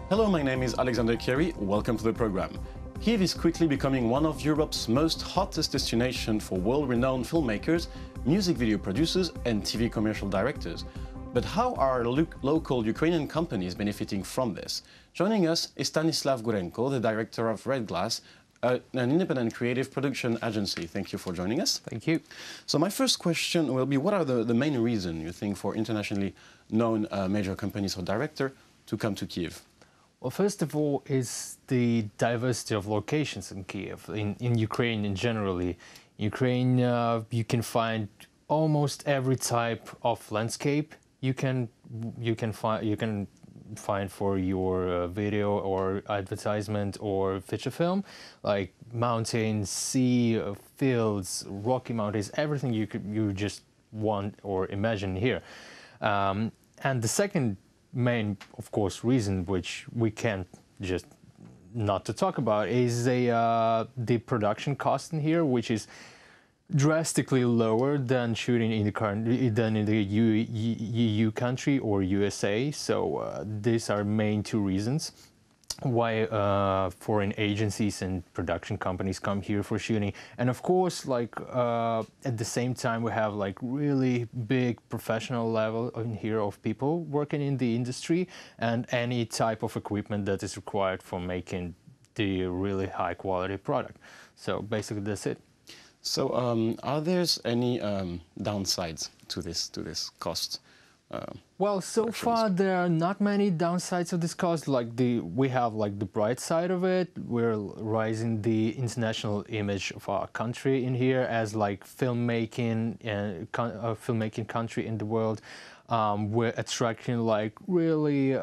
Hello, my name is Alexander Kerry. Welcome to the program. Kyiv is quickly becoming one of Europe's most hottest destinations for world-renowned filmmakers, music video producers and TV commercial directors. But how are local Ukrainian companies benefiting from this? Joining us is Stanislav Gurenko, the director of Red Glass, an independent creative production agency. Thank you for joining us. Thank you. So my first question will be, what are the main reasons you think for internationally known major companies or directors to come to Kyiv? Well, first of all, is the diversity of locations in Kyiv, in Ukraine in generally. Ukraine, you can find almost every type of landscape you can find for your video or advertisement or feature film, like mountains, sea, fields, rocky mountains, everything you just want or imagine here. And the second main, of course, reason which we can't just not to talk about is the production cost in here, which is drastically lower than shooting in the EU country or USA. So these are main two reasons why foreign agencies and production companies come here for shooting. And of course, like at the same time, we have like really big professional level in here of people working in the industry and any type of equipment that is required for making the really high quality product. So basically that's it. So are there any downsides to this cost? Well, so far there are not many downsides of this cost. Like we have like the bright side of it. We're raising the international image of our country in here as like filmmaking country in the world. We're attracting like really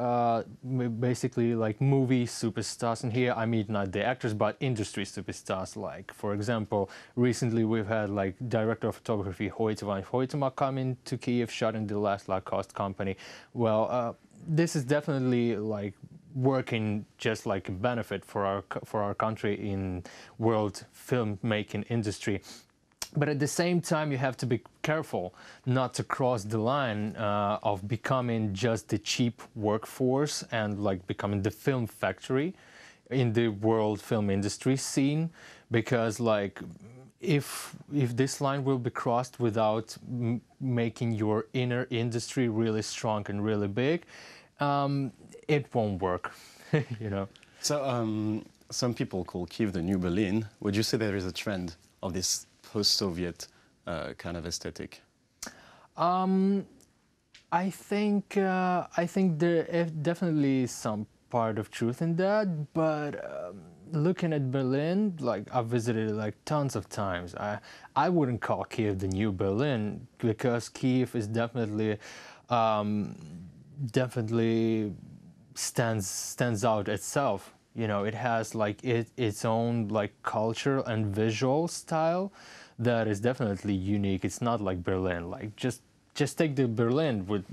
basically like movie superstars in here. I mean, not the actors, but industry superstars. Like, for example, recently we've had like director of photography Hoytema coming to Kyiv, shot in the last Lacoste company. Well, this is definitely like working just like a benefit for our country in world filmmaking industry. But at the same time, you have to be careful not to cross the line of becoming just the cheap workforce and like becoming the film factory in the world film industry scene. Because like if this line will be crossed without making your inner industry really strong and really big, it won't work, you know. So some people call Kyiv the new Berlin. Would you say there is a trend of this post-Soviet kind of aesthetic? I think there is definitely some part of truth in that, but looking at Berlin, like I've visited it like tons of times. I wouldn't call Kyiv the new Berlin, because Kyiv is definitely stands out itself. You know, it has like its own like culture and visual style that is definitely unique. It's not like Berlin. Like just take the Berlin with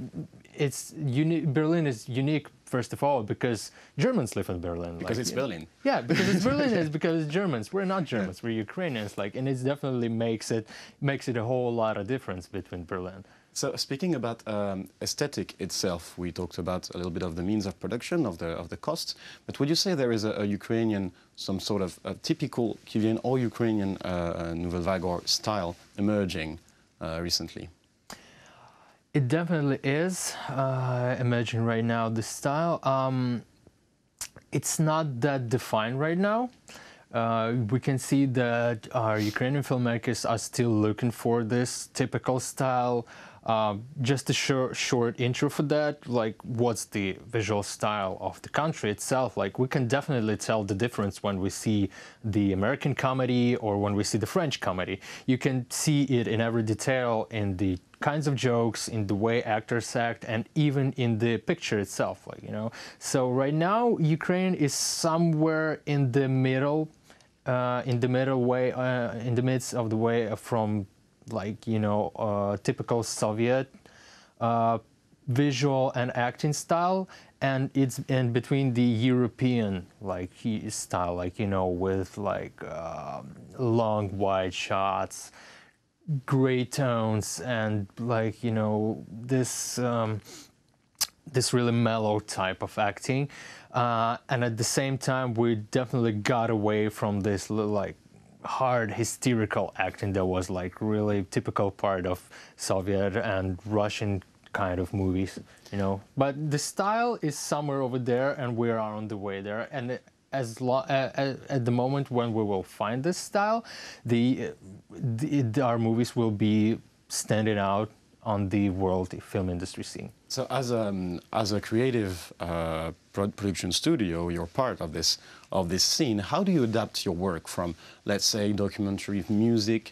it's unique. Berlin is unique first of all because Germans live in Berlin. Because like, it's Berlin. Yeah, because it's Berlin. It's because it's Germans. We're not Germans. We're Ukrainians. Like, and it definitely makes it a whole lot of difference between Berlin. So speaking about aesthetic itself, we talked about a little bit of the means of production, of the costs. But would you say there is a Ukrainian, some sort of a typical Kyivian or Ukrainian Nouvelle Vague or style emerging recently? It definitely is emerging right now. The style, it's not that defined right now. We can see that our Ukrainian filmmakers are still looking for this typical style. Just a short intro for that, like what's the visual style of the country itself. Like we can definitely tell the difference when we see the American comedy or when we see the French comedy. You can see it in every detail, in the kinds of jokes, in the way actors act, and even in the picture itself, like, you know. So right now Ukraine is somewhere in the middle, in the midst of the way from, like, you know, typical Soviet visual and acting style, and it's in between the European like style, like, you know, with like long wide shots, gray tones, and like, you know, this this really mellow type of acting, and at the same time we definitely got away from this like hard hysterical acting that was like really typical part of Soviet and Russian kind of movies, you know. But the style is somewhere over there, and we are on the way there. And at the moment when we will find this style, our movies will be standing out on the world film industry scene. So as a creative production studio, you're part of this scene. How do you adapt your work from, let's say, documentary, music,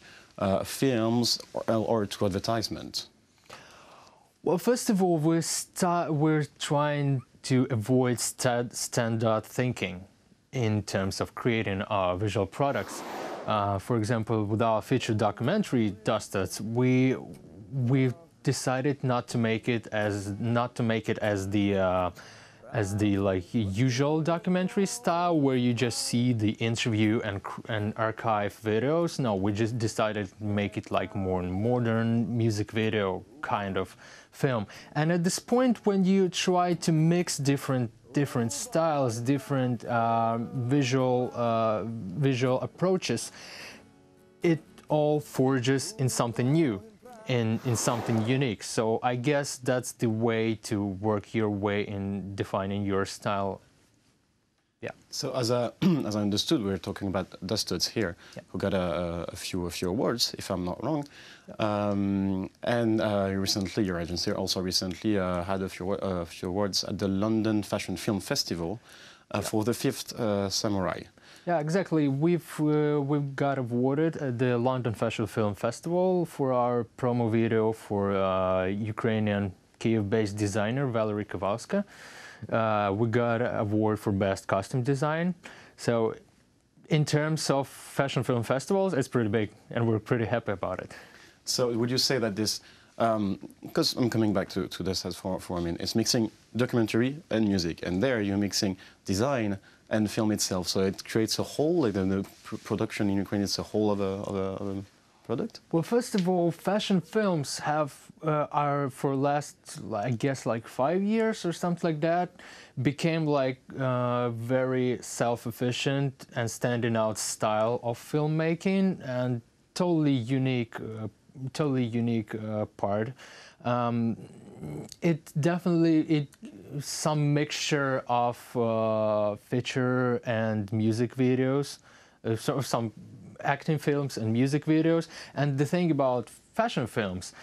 films, or to advertisement? Well, first of all, we're trying to avoid standard thinking in terms of creating our visual products. For example, with our feature documentary Dustards, we decided not to make it as the like usual documentary style where you just see the interview and archive videos. No, we just decided to make it like more modern music video kind of film. And at this point, when you try to mix different styles, different visual approaches, it all forges in something new, in something unique. So I guess that's the way to work your way in defining your style. Yeah. So as I understood, we're talking about Dustards here, yeah, who got a few awards, if I'm not wrong. Yeah. And recently, your agency also recently had a few awards at the London Fashion Film Festival yeah, for the Fifth Samurai. Yeah, exactly. We've got awarded at the London Fashion Film Festival for our promo video for Ukrainian Kyiv-based designer Valerie Kowalska. We got an award for Best Costume Design. So in terms of fashion film festivals, it's pretty big, and we're pretty happy about it. So would you say that this, because I'm coming back to this as for I mean, it's mixing documentary and music, and there you're mixing design and film itself, so it creates a whole, like the production in Ukraine is a whole of a product? Well, first of all, fashion films are for last, I guess, like 5 years or something like that, became like very self-efficient and standing out style of filmmaking, and totally unique part. It definitely some mixture of feature and music videos, so some acting films and music videos. And the thing about fashion films,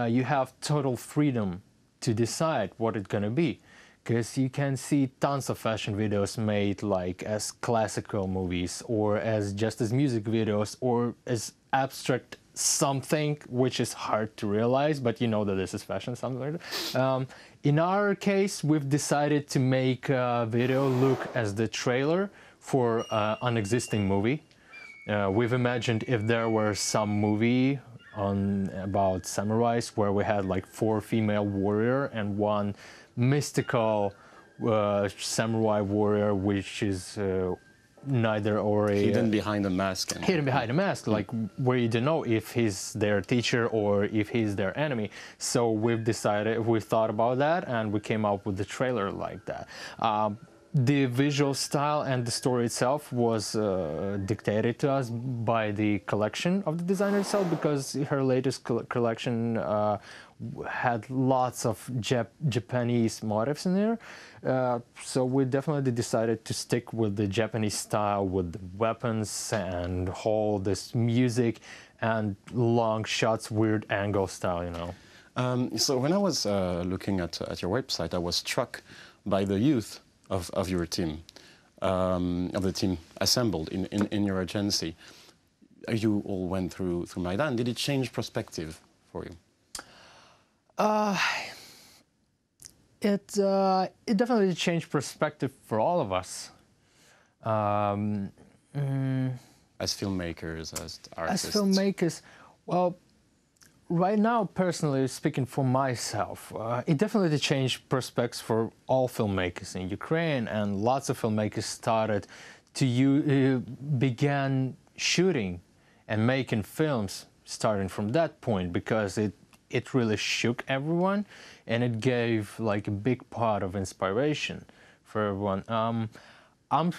you have total freedom to decide what it's gonna be, because you can see tons of fashion videos made like as classical movies, or as just as music videos, or as abstract something which is hard to realize, but you know that this is fashion, something like that. In our case, we've decided to make a video look as the trailer for an existing movie. We've imagined if there were some movie about samurais where we had like 4 female warrior and 1 mystical samurai warrior, which is neither or hidden behind a mask. Hidden behind a mask, like where you don't know if he's their teacher or if he's their enemy. So we thought about that, and we came up with the trailer like that. The visual style and the story itself was dictated to us by the collection of the designer itself, because her latest collection had lots of Japanese motifs in there. So we definitely decided to stick with the Japanese style, with the weapons and all this music and long shots, weird angle style, you know. So when I was looking at your website, I was struck by the youth of your team, of the team assembled in your agency. You all went through Maidan. Did it change perspective for you? It definitely changed perspective for all of us. As filmmakers, as artists. As filmmakers, well, right now, personally speaking for myself, it definitely changed perspectives for all filmmakers in Ukraine, and lots of filmmakers started to began shooting and making films starting from that point, because it really shook everyone, and it gave like a big part of inspiration for everyone. I'm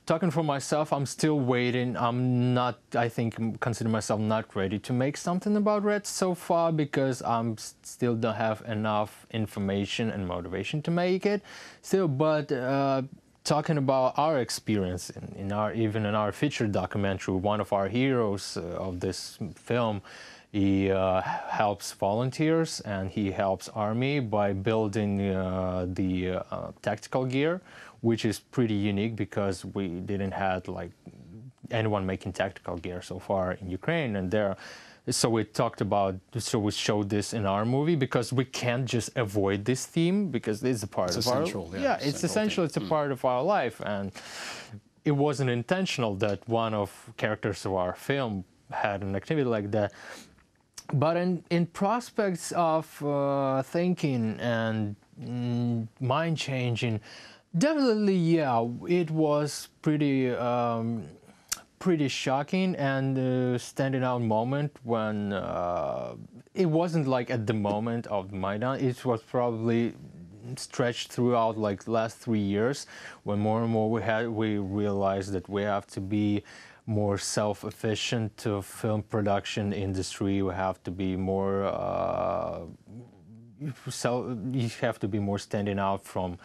talking for myself, I'm still waiting. I'm not, I think, consider myself not ready to make something about Red so far because I'm still don't have enough information and motivation to make it. Still, but talking about our experience even in our feature documentary, one of our heroes of this film, he helps volunteers and he helps army by building the tactical gear, which is pretty unique because we didn't have like anyone making tactical gear so far in Ukraine, and so we showed this in our movie because we can't just avoid this theme because it's a part of our it's essential. It's a part of our life, and it wasn't intentional that one of characters of our film had an activity like that. But in prospects of thinking and mind changing, definitely, yeah, it was pretty shocking and standing out moment when it wasn't like at the moment of Maidan. It was probably stretched throughout like the last 3 years, when more and more we realized that we have to be more self-efficient to film production industry. We have to be more you have to be more standing out from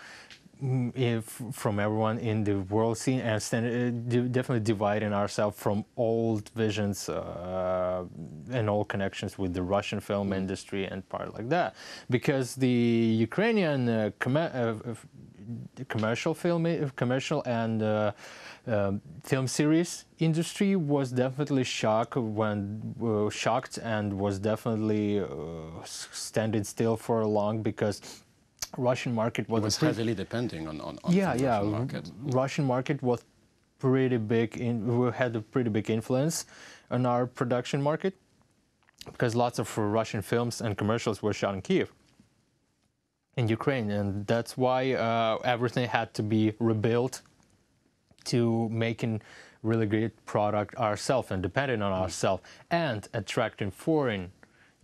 everyone in the world scene, and definitely dividing ourselves from old visions and old connections with the Russian film industry and part like that, because the Ukrainian commercial and film series industry was definitely shocked and was definitely standing still for long, because Russian market was heavily depending on Russian market. Russian market was pretty big. We had a pretty big influence on our production market because lots of Russian films and commercials were shot in Kyiv, in Ukraine, and that's why everything had to be rebuilt to making really great product ourselves and depending on ourselves and attracting foreign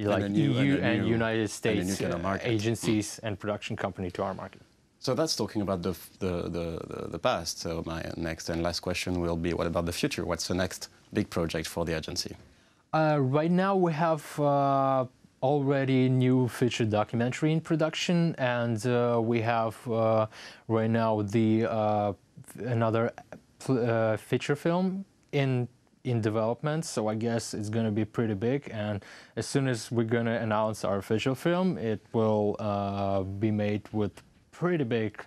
like EU and United States agencies and production company to our market. So that's talking about the past. So my next and last question will be, what about the future? What's the next big project for the agency? Right now we have already new feature documentary in production, and we have right now another feature film in development, so I guess it's going to be pretty big, and as soon as we're going to announce our official film, it will be made with pretty big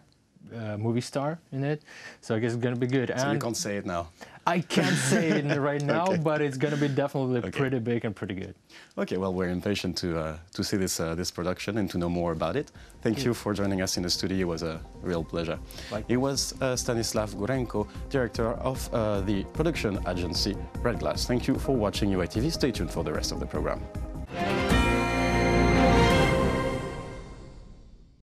movie star in it, so I guess it's going to be good. So you can't say it now? I can't say it right now, but it's going to be definitely pretty big and pretty good. Okay, well, we're impatient to see this production and to know more about it. Thank you for joining us in the studio. It was a real pleasure. It was Stanislav Gurenko, director of the production agency Red Glass. Thank you for watching UATV. Stay tuned for the rest of the program.